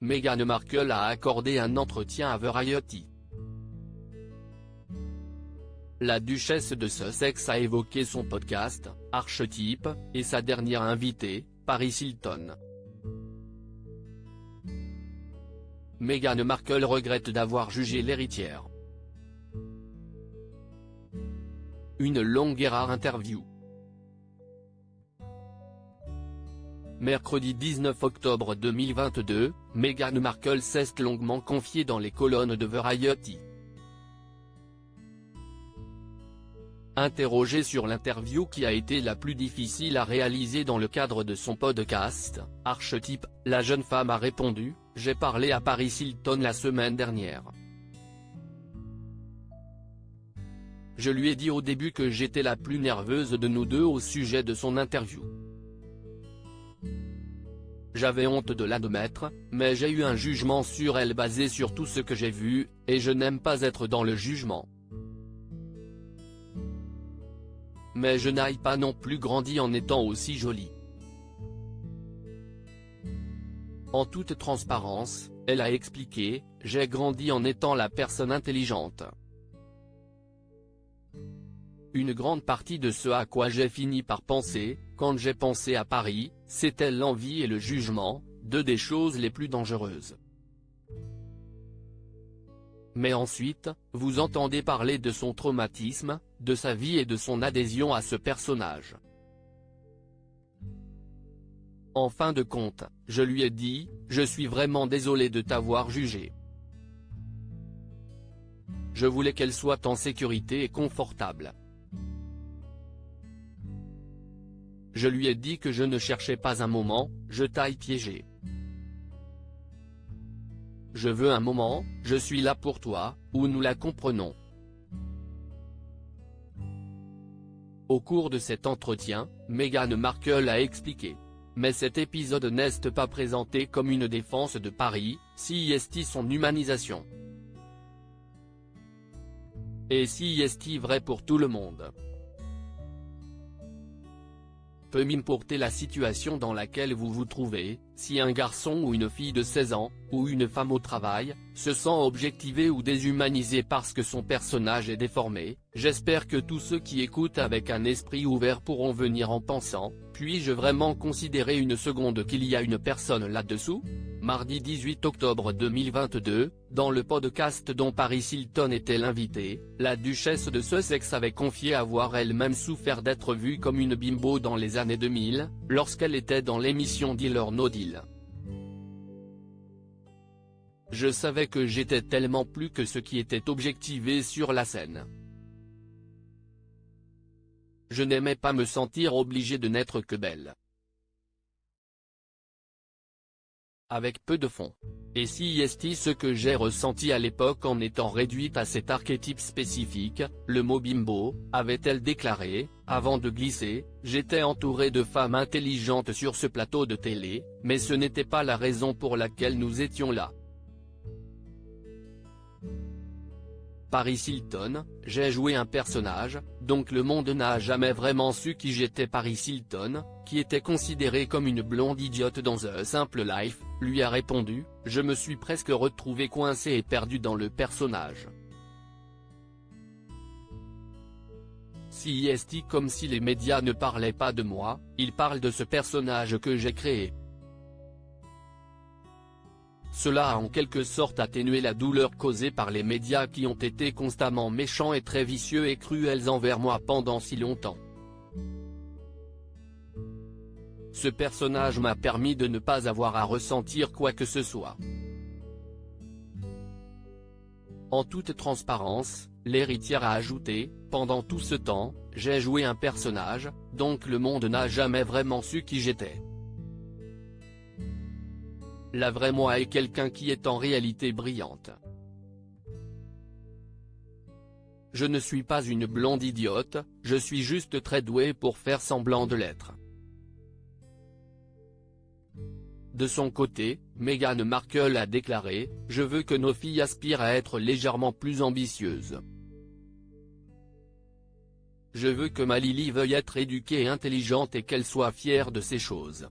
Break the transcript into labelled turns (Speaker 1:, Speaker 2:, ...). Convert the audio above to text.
Speaker 1: Meghan Markle a accordé un entretien à Variety. La duchesse de Sussex a évoqué son podcast, Archetype, et sa dernière invitée, Paris Hilton. Meghan Markle regrette d'avoir jugé l'héritière. Une longue et rare interview. Mercredi 19 octobre 2022, Meghan Markle s'est longuement confiée dans les colonnes de Variety. Interrogée sur l'interview qui a été la plus difficile à réaliser dans le cadre de son podcast, Archetype, la jeune femme a répondu « J'ai parlé à Paris Hilton la semaine dernière. Je lui ai dit au début que j'étais la plus nerveuse de nous deux au sujet de son interview. J'avais honte de l'admettre, mais j'ai eu un jugement sur elle basé sur tout ce que j'ai vu, et je n'aime pas être dans le jugement. Mais je n'ai pas non plus grandi en étant aussi jolie. En toute transparence, elle a expliqué, j'ai grandi en étant la personne intelligente. Une grande partie de ce à quoi j'ai fini par penser, quand j'ai pensé à Paris, c'était l'envie et le jugement, deux des choses les plus dangereuses. Mais ensuite, vous entendez parler de son traumatisme, de sa vie et de son adhésion à ce personnage. En fin de compte, je lui ai dit, je suis vraiment désolé de t'avoir jugé. Je voulais qu'elle soit en sécurité et confortable. Je lui ai dit que je ne cherchais pas un moment, je t'ai piégé. Je veux un moment, je suis là pour toi, où nous la comprenons. Au cours de cet entretien, Meghan Markle a expliqué. Mais cet épisode n'est pas présenté comme une défense de Paris, si est son humanisation. Et si est vrai pour tout le monde. Peu m'importer la situation dans laquelle vous vous trouvez, si un garçon ou une fille de 16 ans, ou une femme au travail, se sent objectivé ou déshumanisé parce que son personnage est déformé, j'espère que tous ceux qui écoutent avec un esprit ouvert pourront venir en pensant, puis-je vraiment considérer une seconde qu'il y a une personne là-dessous ? Mardi 18 octobre 2022, dans le podcast dont Paris Hilton était l'invité, la duchesse de Sussex avait confié avoir elle-même souffert d'être vue comme une bimbo dans les années 2000, lorsqu'elle était dans l'émission Deal or No Deal. Je savais que j'étais tellement plus que ce qui était objectivé sur la scène. Je n'aimais pas me sentir obligée de n'être que belle. Avec peu de fond. Et si est ce que j'ai ressenti à l'époque en étant réduite à cet archétype spécifique, le mot bimbo, avait-elle déclaré, avant de glisser, j'étais entourée de femmes intelligentes sur ce plateau de télé, mais ce n'était pas la raison pour laquelle nous étions là. Paris Hilton, j'ai joué un personnage, donc le monde n'a jamais vraiment su qui j'étais. Paris Hilton, qui était considérée comme une blonde idiote dans The Simple Life, lui a répondu, je me suis presque retrouvée coincée et perdue dans le personnage. Si est comme si les médias ne parlaient pas de moi, ils parlent de ce personnage que j'ai créé. Cela a en quelque sorte atténué la douleur causée par les médias qui ont été constamment méchants et très vicieux et cruels envers moi pendant si longtemps. Ce personnage m'a permis de ne pas avoir à ressentir quoi que ce soit. En toute transparence, l'héritière a ajouté, pendant tout ce temps, j'ai joué un personnage, donc le monde n'a jamais vraiment su qui j'étais. La vraie moi est quelqu'un qui est en réalité brillante. Je ne suis pas une blonde idiote, je suis juste très douée pour faire semblant de l'être. De son côté, Meghan Markle a déclaré « Je veux que nos filles aspirent à être légèrement plus ambitieuses. Je veux que ma Lily veuille être éduquée et intelligente et qu'elle soit fière de ces choses.